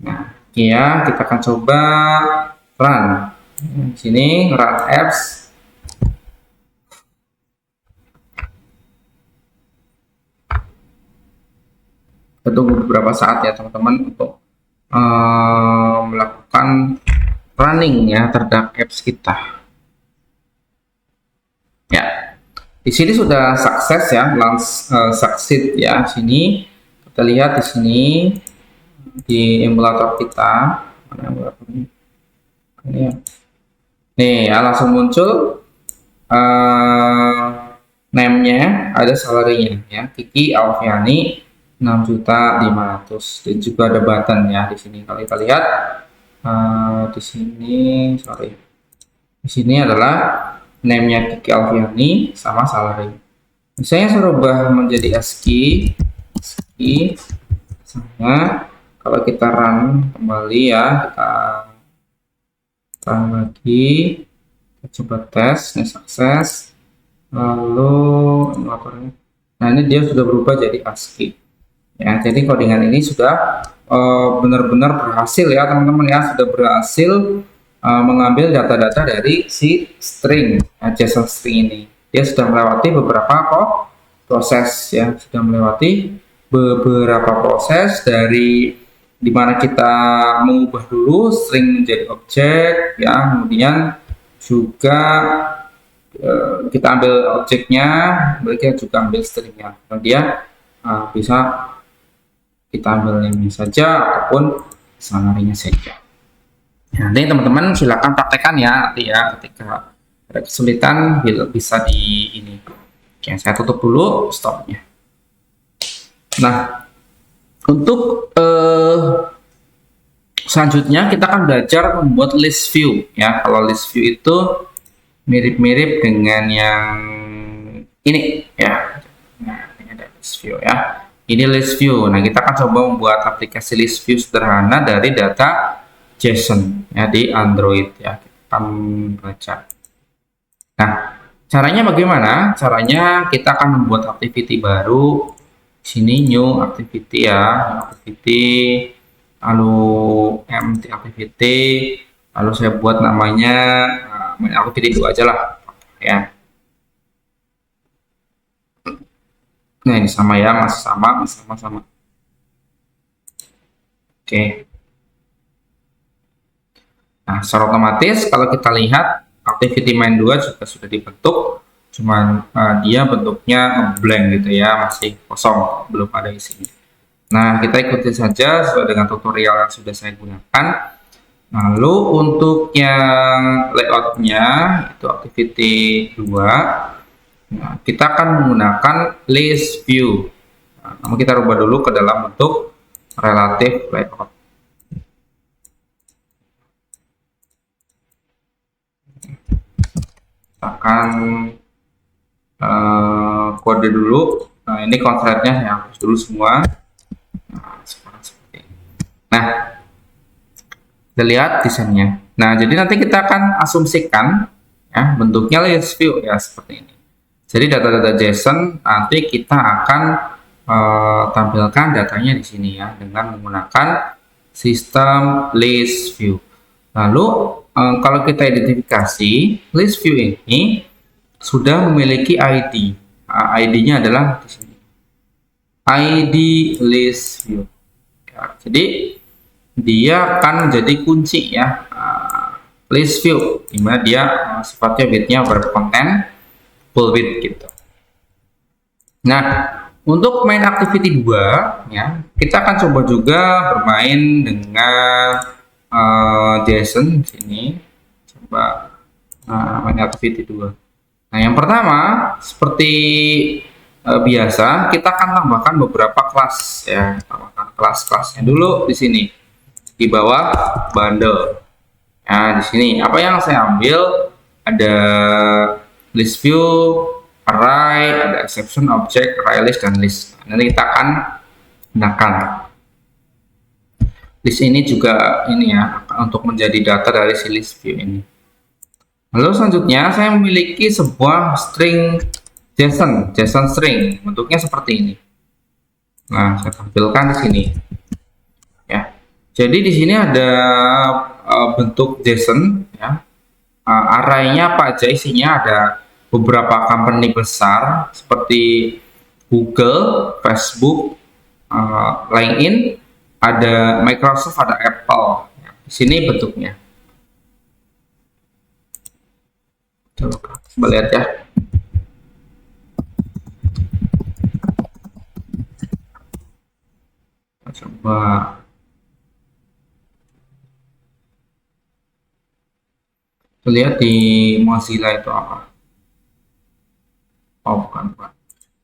[SPEAKER 1] Nah, ya kita akan coba run di sini, run apps. Kita tunggu beberapa saat ya, teman-teman, untuk melakukan running ya terhadap apps kita. Ya, di sini sudah sukses ya, succeed ya. Sini kita lihat di sini di emulator kita, mana emulator ini? Ini ya. Nih ya, langsung muncul name-nya, ada salary-nya ya, Kiki Alfiani 6.500.000, dan juga ada button ya di sini. Kalau kita lihat di sini, sorry, Di sini adalah name-nya Kiki Alfiani sama salary. Misalnya saya rubah menjadi ASCII, misalnya kalau kita run kembali ya, kita run lagi, kita coba tes, ini sukses, lalu laporannya. Nah ini dia sudah berubah jadi ASCII. Ya, jadi codingan ini sudah benar-benar berhasil ya teman-teman ya, sudah berhasil mengambil data-data dari si string JSON string ini. Dia sudah melewati beberapa proses ya, sudah melewati beberapa proses dari dimana kita mengubah dulu string menjadi objek ya, kemudian juga kita ambil objeknya, mereka juga ambil stringnya, kemudian bisa kita ambil name saja ataupun summary-nya saja. Nanti teman-teman silakan praktekkan ya nanti ya, ketika ada kesulitan bisa di ini. Oke, saya tutup dulu stopnya. Nah, untuk selanjutnya kita akan belajar membuat list view ya. Kalau list view itu mirip-mirip dengan yang ini ya. Nah, ini ada list view ya. Ini list view. Nah, kita akan coba membuat aplikasi list view sederhana dari data JSON ya di Android ya. Kita akan baca. Nah, caranya bagaimana? Caranya kita akan membuat activity baru. Sini new activity ya, activity, lalu empty activity, lalu saya buat namanya main activity 2 aja lah ya. Nah ini sama ya, masih sama. Oke. Nah secara otomatis kalau kita lihat activity main 2 juga sudah dibentuk, cuman dia bentuknya blank gitu ya, masih kosong, belum ada isinya. Nah kita ikuti saja sesuai dengan tutorial yang sudah saya gunakan. Lalu untuk yang layoutnya itu activity 2, nah, kita akan menggunakan list view. Nah, namun kita rubah dulu ke dalam bentuk relative layout. Akan kode dulu. Nah ini constraint-nya saya hapus dulu semua. Nah seperti ini. Nah kita lihat desainnya. Nah jadi nanti kita akan asumsikan ya bentuknya list view ya seperti ini. Jadi data-data JSON nanti kita akan tampilkan datanya di sini ya dengan menggunakan sistem list view. Lalu kalau kita identifikasi list view ini sudah memiliki ID. ID-nya adalah di sini. ID list view. Ya, jadi dia akan menjadi kunci ya list view, dimana dia sifatnya bitnya berkonten full bit gitu. Nah untuk main activity 2 ya kita akan coba juga bermain dengan JSON di sini. Coba main activity 2. Nah yang pertama seperti biasa kita akan tambahkan beberapa kelas ya, tambahkan kelas-kelasnya dulu di sini di bawah bundle. Nah di sini apa yang saya ambil ada list view, array, ada exception, object, array list, dan list. Nanti kita akan gunakan list ini juga ini ya untuk menjadi data dari si list view ini. Lalu selanjutnya saya memiliki sebuah string JSON string, bentuknya seperti ini. Nah saya tampilkan di sini. Ya, jadi di sini ada bentuk JSON ya. Arraynya apa aja isinya, ada beberapa company besar seperti Google, Facebook, LinkedIn, ada Microsoft, ada Apple. Di sini bentuknya. Coba lihat ya. Coba lihat di Mozilla itu apa. Oh bukan.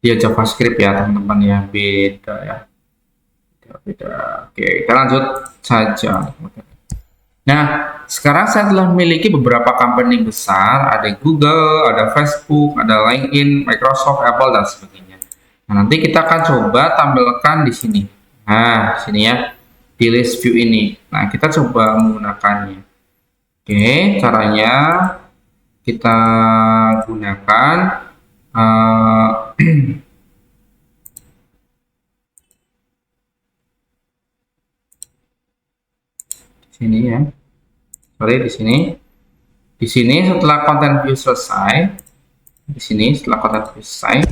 [SPEAKER 1] Dia JavaScript ya teman-teman ya, beda ya. Beda. Oke kita lanjut saja. Nah, sekarang saya telah memiliki beberapa company besar, ada Google, ada Facebook, ada LinkedIn, Microsoft, Apple, dan sebagainya. Nah, nanti kita akan coba tampilkan di sini. Nah, sini ya, di list view ini. Nah, kita coba menggunakannya. Oke, caranya kita gunakan eh, sini ya. Sorry, di sini. Di sini setelah content view selesai, di sini setelah content view selesai,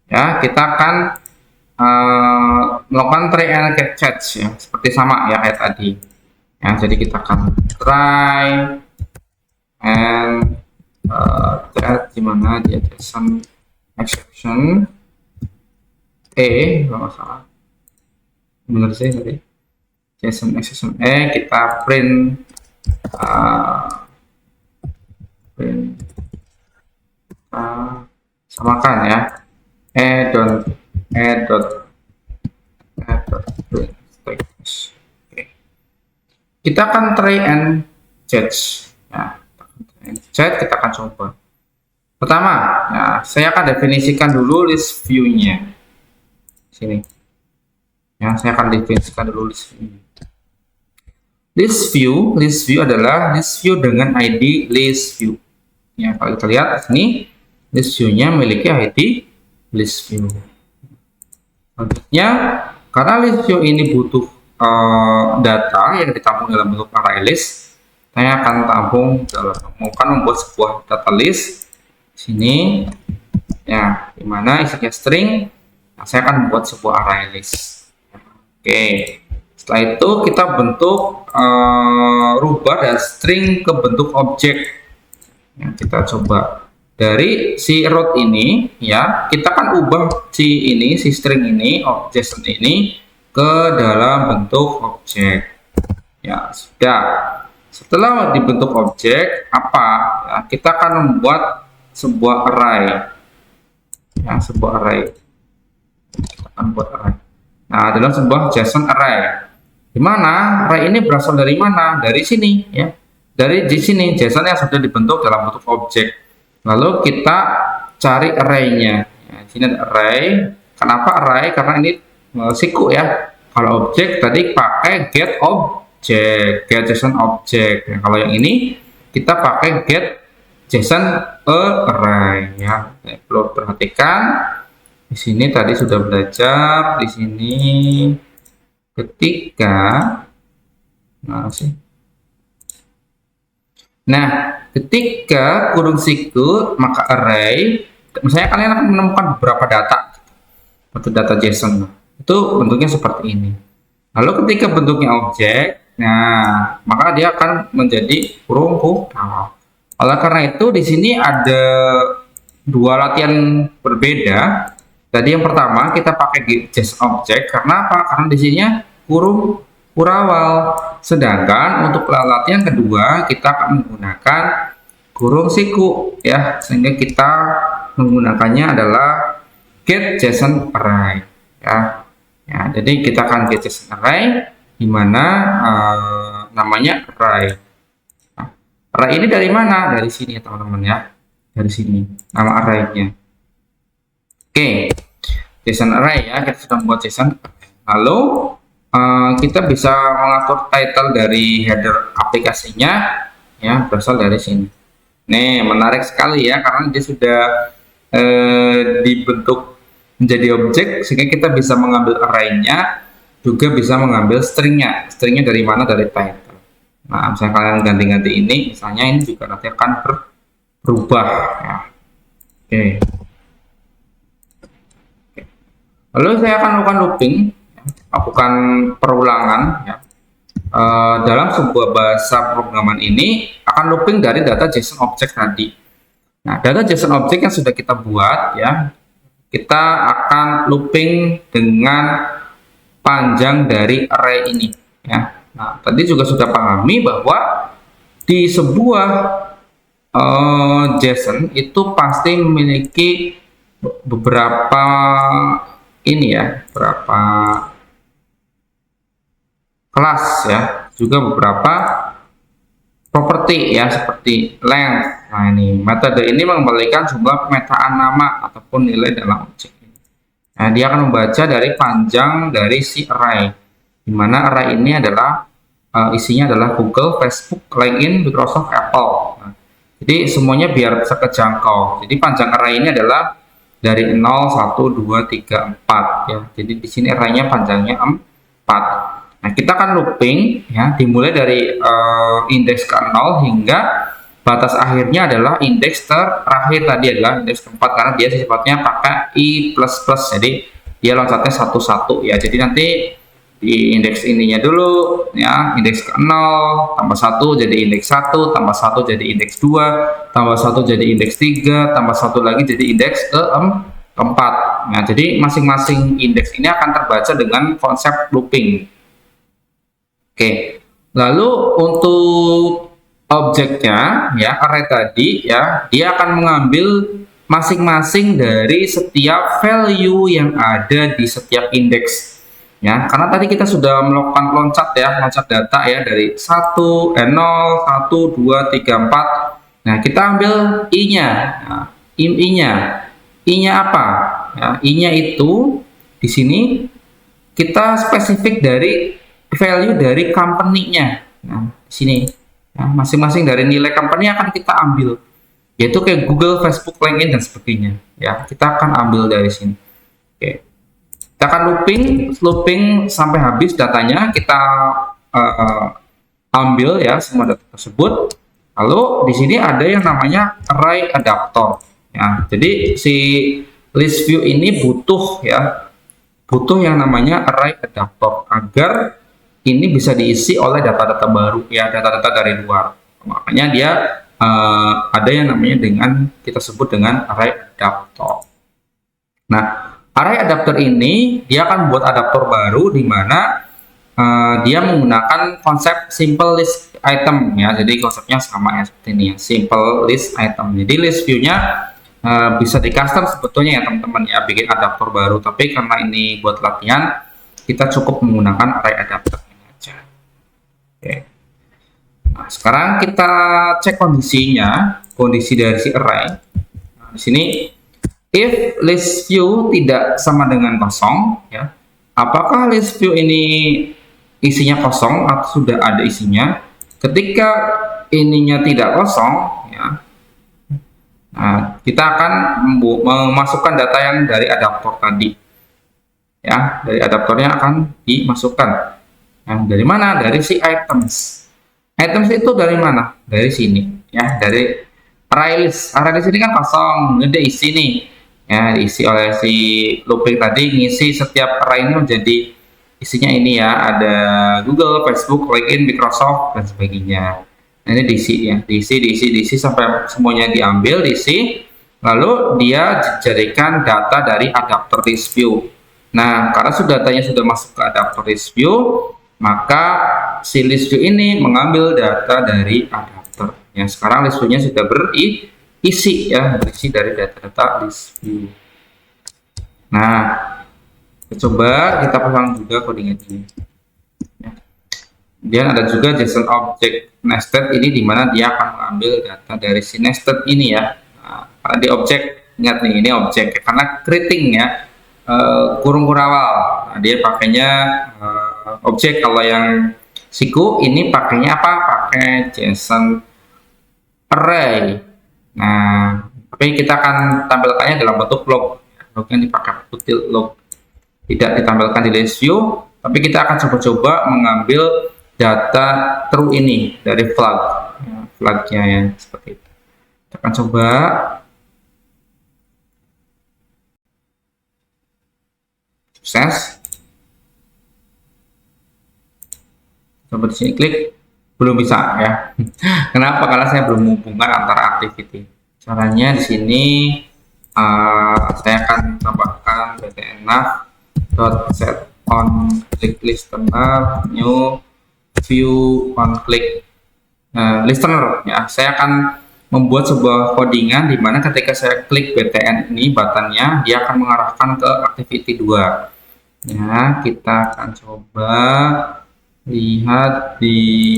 [SPEAKER 1] ya kita akan melakukan try and catch ya, seperti sama ya kayak tadi. Ya, jadi kita akan try and catch di mana di JSON exception kalau nggak salah, benar sih tadi JSON exception kita print print samakan ya dot dot print status. Kita akan try and catch ya, kita akan coba. Pertama ya, saya akan definisikan dulu list view-nya sini ya, saya akan definisikan dulu list view. List view adalah list view dengan ID list view ya. Kalau kita lihat sini, list view-nya memiliki ID list view. Selanjutnya, karena list view ini butuh data yang ditampung dalam bentuk array list, saya akan membuat sebuah data list sini ya, dimana isinya string. Nah, saya akan membuat sebuah array list. Oke, setelah itu kita bentuk rubah dari string ke bentuk objek. Yang kita coba dari si root ini ya, kita akan ubah si string ini, JSON ini ke dalam bentuk objek ya. Sudah, setelah dibentuk objek apa ya, kita akan membuat sebuah array ya, sebuah array. Kita akan buat array. Nah, dalam sebuah JSON array, dimana array ini berasal dari mana? Dari sini ya, dari di sini JSON yang sudah dibentuk dalam bentuk objek. Lalu kita cari array-nya ya, di sini ada array. Kenapa array? Karena ini siku ya. Kalau objek tadi pakai get object, get JSON object. Nah, kalau yang ini kita pakai get JSON array ya. Perlu perhatikan di sini tadi sudah belajar di sini ketika ketika kurung siku maka array, misalnya kalian akan menemukan beberapa data JSON itu bentuknya seperti ini. Lalu ketika bentuknya objek, nah maka dia akan menjadi kurung pulau. Oleh karena itu di sini ada dua latihan berbeda. Tadi yang pertama kita pakai JSON object karena apa? Karena di sini kurung kurawal. Sedangkan untuk latihan kedua kita akan menggunakan kurung siku ya, sehingga kita menggunakannya adalah get JSON array ya. Ya, jadi kita akan get JSON array di mana namanya array. Nah, array ini dari mana? Dari sini teman-teman ya. Dari sini nama array-nya. Oke. JSON array ya, kita sudah membuat JSON. Lalu kita bisa mengatur title dari header aplikasinya ya, berasal dari sini. Nih, menarik sekali ya, karena dia sudah dibentuk menjadi objek, sehingga kita bisa mengambil array-nya, juga bisa mengambil string-nya. String-nya dari mana? Dari title. Nah, misalnya kalian ganti-ganti ini, misalnya ini juga nanti akan berubah ya. Oke. Lalu saya akan lakukan looping, lakukan perulangan ya. Dalam sebuah bahasa programan ini akan looping dari data JSON object tadi. Nah, data JSON object yang sudah kita buat ya, kita akan looping dengan panjang dari array ini ya. Nah, tadi juga sudah pahami bahwa di sebuah JSON itu pasti memiliki beberapa ini ya, beberapa kelas ya, juga beberapa properti ya, seperti length. Nah, ini metode ini mengembalikan jumlah pemetaan nama ataupun nilai dalam objek. Nah, dia akan membaca dari panjang dari si array, di mana array ini adalah isinya adalah Google, Facebook, LinkedIn, Microsoft, Apple. Nah, jadi semuanya biar bisa kejangkau. Jadi panjang array ini adalah dari 0, 1, 2, 3, 4 ya. Jadi di sini array-nya panjangnya 4. Nah, kita akan looping ya, dimulai dari indeks ke 0 hingga batas akhirnya adalah indeks terakhir tadi adalah indeks keempat, karena dia sifatnya pakai i++. Jadi dia loncatnya satu-satu ya. Jadi nanti di indeks ininya dulu ya, indeks ke 0 tambah 1 jadi indeks 1 tambah 1 jadi indeks 2 tambah 1 jadi indeks 3 tambah 1 lagi jadi indeks keempat. Nah, jadi masing-masing indeks ini akan terbaca dengan konsep looping. Oke, lalu untuk objeknya ya, array tadi ya, dia akan mengambil masing-masing dari setiap value yang ada di setiap indeks ya, karena tadi kita sudah melakukan loncat data ya dari 0, 1, 2, 3, 4. Nah, kita ambil i-nya. Nah, i-nya apa ya, i-nya itu di sini kita spesifik dari value dari company-nya. Nah, di sini ya, masing-masing dari nilai company akan kita ambil, yaitu kayak Google, Facebook, LinkedIn dan sebagainya ya, kita akan ambil dari sini. Oke, kita akan looping sampai habis datanya, kita ambil ya semua data tersebut. Lalu di sini ada yang namanya array adapter ya, jadi si list view ini butuh yang namanya array adapter agar ini bisa diisi oleh data-data baru ya, data-data dari luar. Makanya dia ada yang namanya kita sebut dengan array adapter. Nah, array adapter ini dia akan buat adapter baru di mana dia menggunakan konsep simple list item ya. Jadi konsepnya sama ya, seperti ini ya, simple list item. Jadi list view-nya bisa di custom sebetulnya ya teman-teman ya, bikin adapter baru. Tapi karena ini buat latihan, kita cukup menggunakan array adapter ini aja. Oke. Nah, sekarang kita cek kondisi dari si array. Nah, di sini if list view tidak sama dengan kosong ya, apakah list view ini isinya kosong atau sudah ada isinya? Ketika ininya tidak kosong ya, nah, kita akan memasukkan data yang dari adapter tadi ya, dari adaptornya akan dimasukkan. Nah, dari mana? Dari si items. Items itu dari mana? Dari sini ya, dari array list. Array list ini kan kosong, ini diisi nih ya, diisi oleh si looping tadi, ngisi setiap array ini menjadi isinya ini ya, ada Google, Facebook, LinkedIn, Microsoft dan sebagainya. Nah, ini diisi ya, diisi sampai semuanya diambil, diisi, lalu dia jadikan data dari adapter list view. Nah, karena datanya sudah masuk ke adapter list view, maka si list view ini mengambil data dari adapter. Yang sekarang list view-nya sudah berisi ya, berisi dari data-data list view. Nah, coba kita pasang juga codingan ini. Dan ada juga JSON object nested ini, dimana dia akan mengambil data dari si nested ini ya. Nah, karena di objek, ingat nih ini objek karena greeting ya, kurung kurawal. Nah, dia pakainya objek. Kalau yang siku ini pakainya apa? Pakai JSON array. Nah, tapi kita akan tampilkannya dalam bentuk log. Lognya dipakai util log, tidak ditampilkan di list view, tapi kita akan coba-coba mengambil data true ini dari flag ya, flagnya ya, seperti itu. Kita akan coba. Sukses. Coba di sini klik, belum bisa ya. Kenapa? Karena saya belum menghubungkan antara activity. Caranya di sini saya akan tambahkan btn-nav.set on click listener new view on click listener ya. Saya akan membuat sebuah codingan di mana ketika saya klik btn ini buttonnya, dia akan mengarahkan ke activity 2 ya. Kita akan coba Lihat di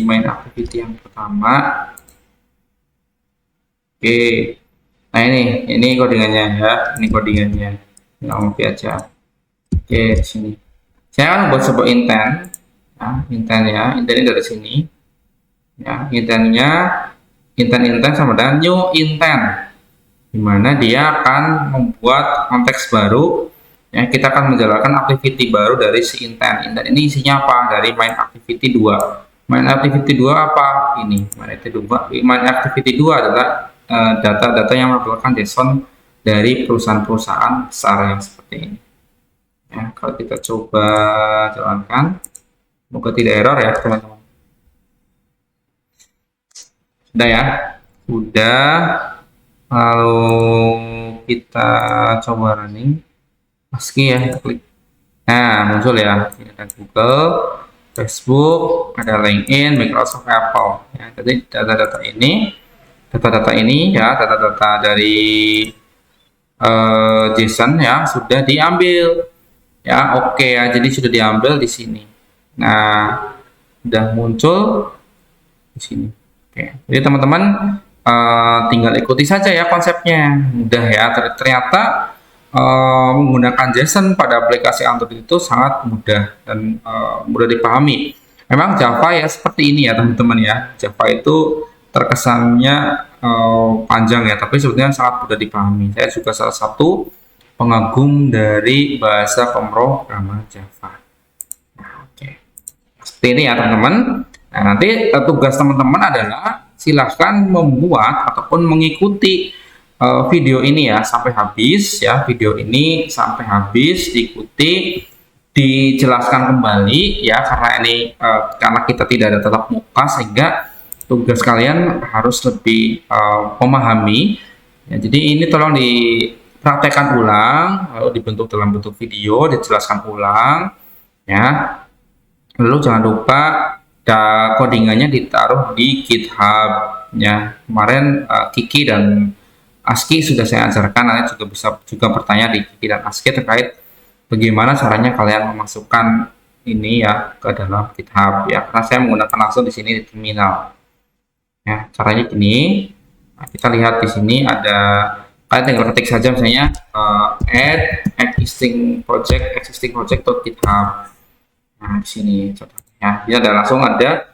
[SPEAKER 1] main activity yang pertama. Oke. Nah ini codingannya ya. Ini codingannya. Nggak mau aja. Oke, di sini. Saya akan buat sebuah intent. Nah, intent ini dari sini. Ya, intent sama dengan new intent, dimana dia akan membuat konteks baru. Ya, kita akan menjalankan activity baru dari si intent. Intent ini isinya apa? Dari main activity 2. Main activity 2 apa? Ini main activity 2 adalah data-data yang melakukan JSON dari perusahaan-perusahaan besar yang seperti ini. Ya, kalau kita coba jalankan, semoga tidak error ya teman-teman. Sudah ya, sudah. Lalu kita coba running ASCII ya, kita klik. Nah, muncul ya. Ini ada Google, Facebook, ada LinkedIn, Microsoft, Apple. Ya, jadi data-data ini ya, data-data dari JSON ya sudah diambil. Ya, oke ya. Jadi sudah diambil di sini. Nah, sudah muncul di sini. Oke, jadi teman-teman tinggal ikuti saja ya konsepnya, mudah ya. Ternyata menggunakan JSON pada aplikasi Android itu sangat mudah dan mudah dipahami. Memang Java ya seperti ini ya teman-teman ya. Java itu terkesannya panjang ya, tapi sebetulnya sangat mudah dipahami. Saya juga salah satu pengagum dari bahasa pemrograman Java. Nah, oke, seperti ini ya teman-teman. Nah, nanti tugas teman-teman adalah silahkan membuat ataupun mengikuti video ini ya sampai habis ya. Video ini sampai habis diikuti, dijelaskan kembali ya, karena ini karena kita tidak ada tatap muka sehingga tugas kalian harus lebih memahami ya. Jadi ini tolong dipraktekkan ulang, lalu dibentuk dalam bentuk video, dijelaskan ulang ya. Lalu jangan lupa codingannya ditaruh di GitHub ya. Kemarin Kiki dan ASCII sudah saya ajarkan. Nanti juga bisa bertanya di Kiki dan ASCII terkait bagaimana caranya kalian memasukkan ini ya ke dalam GitHub ya, karena saya menggunakan langsung di sini di terminal ya. Caranya gini. Nah, kita lihat di sini ada, kalian tinggal ketik saja misalnya add existing project.github. Nah, di sini contohnya ya, ada langsung ada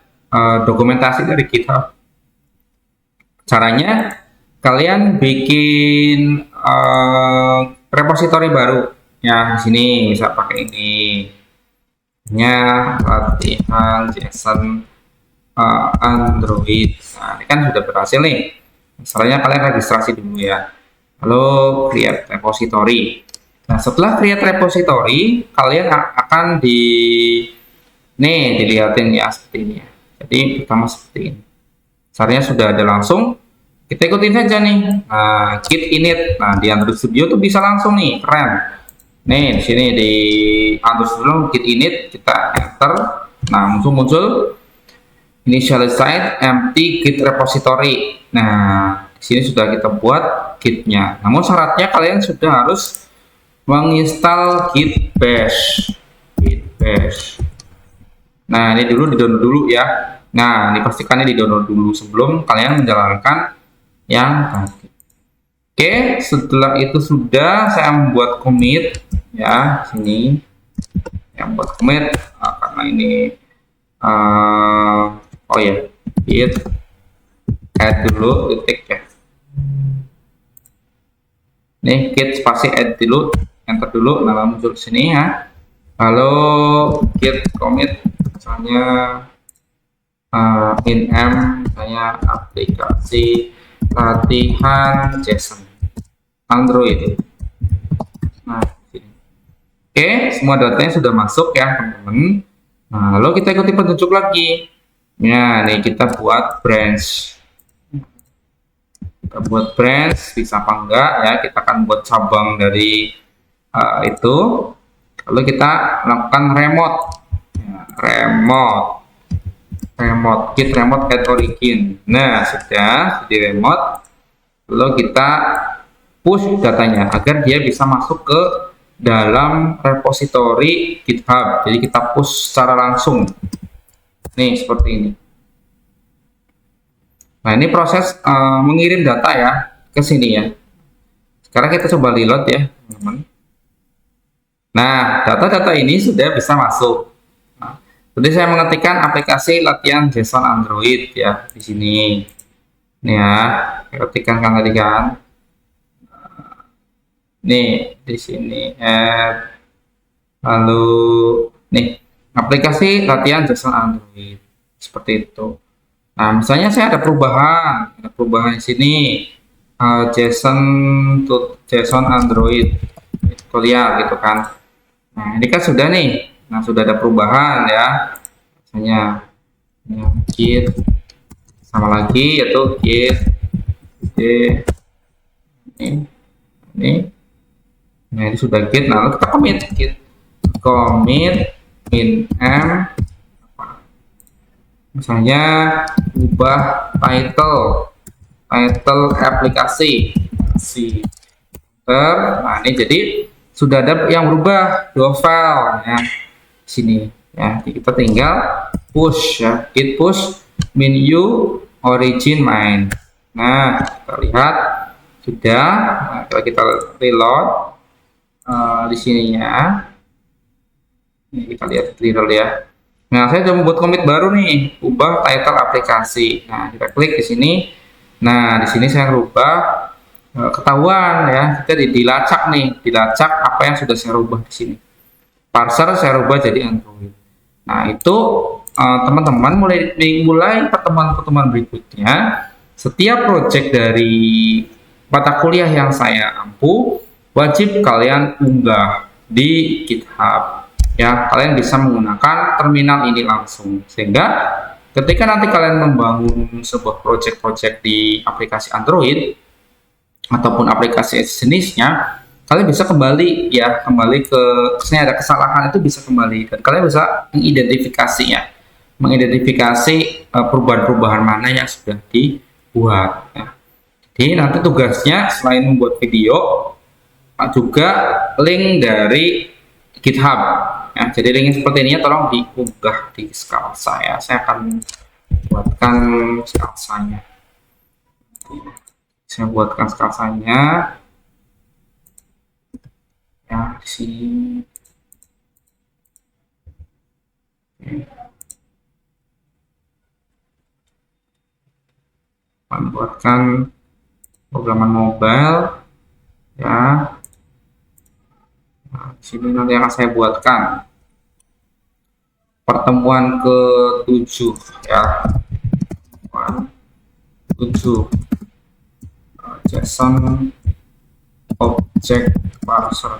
[SPEAKER 1] dokumentasi dari GitHub. Caranya kalian bikin repositori baru ya. Di sini bisa pakai ini nya latihan JSON Android. Nah, ini kan sudah berhasil nih. Misalnya kalian registrasi dulu ya, lalu create repository. Nah, setelah create repository, kalian akan dilihatin ya seperti ini ya. Jadi pertama seperti ini. Caranya sudah ada langsung. Kita ikutin saja nih. Nah, git init. Nah, di Android Studio tuh bisa langsung nih, keren. Nih, di sini di Android Studio git init, kita enter. Nah, muncul initialize empty git repository. Nah, di sini sudah kita buat gitnya. Namun syaratnya kalian sudah harus menginstal git bash. Nah, ini dulu di-download dulu ya. Nah, ini pastikan ini di-download dulu sebelum kalian menjalankan yang tadi. Oke, setelah itu sudah saya membuat commit ya, sini yang buat commit karena ini oh ya, git add dulu titik ya. Nih git spasi add dulu, enter dulu, nah muncul sini ya. Lalu git commit misalnya in-m misalnya aplikasi latihan JSON Android. Nah, oke, semua datanya sudah masuk ya teman-teman. Nah, lalu kita ikuti petunjuk lagi. Nah, nih kita buat branch. Kita buat branch, bisa apa enggak ya? Kita akan buat cabang dari itu. Lalu kita lakukan remote. Ya, git remote add origin. Nah, sudah di remote. Lalu kita push datanya agar dia bisa masuk ke dalam repository GitHub. Jadi kita push secara langsung. Nih seperti ini. Nah ini proses mengirim data ya ke sini ya. Sekarang kita coba reload ya teman-teman. Nah data-data ini sudah bisa masuk. Nah, jadi saya mengetikkan aplikasi latihan JSON Android ya di sini. Nih ya, saya ketikkan kan tadi kan. Nih di sini lalu nih aplikasi latihan JSON Android seperti itu. Nah misalnya saya ada perubahan di sini JSON JSON Android kuliah gitu kan. Nah ini kan sudah nih, nah sudah ada perubahan ya, misalnya git sama lagi yaitu git ini. Nah ini sudah git, nah kita commit min m misalnya ubah title aplikasi nah ini jadi sudah ada yang berubah 2 file ya sini ya. Kita tinggal push ya, git push min u origin main. Nah kita lihat sudah. Nah, kalau kita reload di sininya ini kita lihat reload ya. Nah saya sudah membuat commit baru nih, ubah title aplikasi. Nah kita klik di sini. Nah di sini saya rubah ketahuan ya, kita dilacak nih, dilacak apa yang sudah saya rubah di sini. Parser saya rubah jadi Android. Nah itu teman-teman mulai pertemuan-pertemuan berikutnya, setiap project dari mata kuliah yang saya ampu wajib kalian unggah di GitHub ya. Kalian bisa menggunakan terminal ini langsung, sehingga ketika nanti kalian membangun sebuah project di aplikasi Android ataupun aplikasi jenisnya, kalian bisa kembali ke misalnya ada kesalahan itu bisa kembali dan kalian bisa mengidentifikasi perubahan-perubahan mana yang sudah dibuat ya. Jadi nanti tugasnya selain membuat video juga link dari GitHub ya. Jadi linknya seperti ini ya, tolong diunggah di Scalsa ya. Saya akan buatkan Scalsanya. Saya buatkan Scalsanya ya di sini. Buatkan programan mobile ya. Nah, di sini nanti akan saya buatkan pertemuan ke-7 ya. 7 JSON object parser.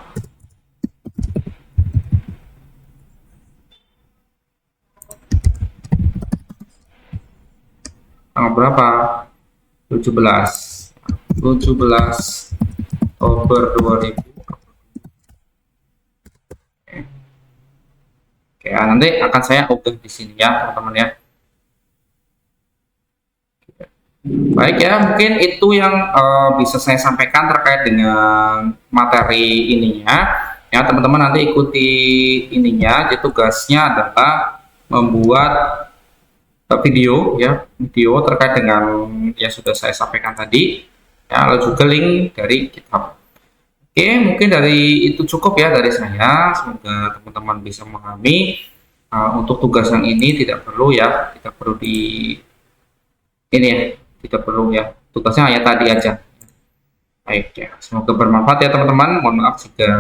[SPEAKER 1] Tanggal berapa? 17 Oktober 2000. Oke, nanti akan saya unggah di sini ya teman-teman ya. Baik ya, mungkin itu yang bisa saya sampaikan terkait dengan materi ininya ya. Teman-teman nanti ikuti ininya. Jadi tugasnya adalah membuat video terkait dengan yang sudah saya sampaikan tadi ya, lalu juga link dari GitHub. Oke, mungkin dari itu cukup ya dari saya. Semoga teman-teman bisa memahami. Untuk tugas yang ini tidak perlu tugasnya hanya tadi aja. Baik ya, semoga bermanfaat ya teman-teman. Mohon maaf jika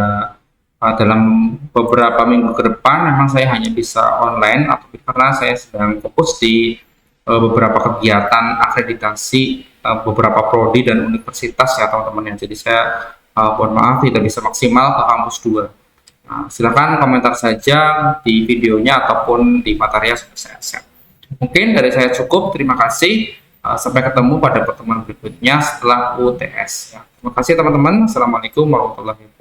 [SPEAKER 1] dalam beberapa minggu ke depan memang saya hanya bisa online atau karena saya sedang fokus di beberapa kegiatan akreditasi beberapa prodi dan universitas ya teman-teman ya. Jadi saya mohon maaf tidak bisa maksimal ke kampus 2. Nah, silakan komentar saja di videonya ataupun di materi yang sudah saya share. Mungkin dari saya cukup. Terima kasih. Sampai ketemu pada pertemuan berikutnya setelah UTS. Ya. Terima kasih teman-teman. Assalamualaikum warahmatullahi wabarakatuh.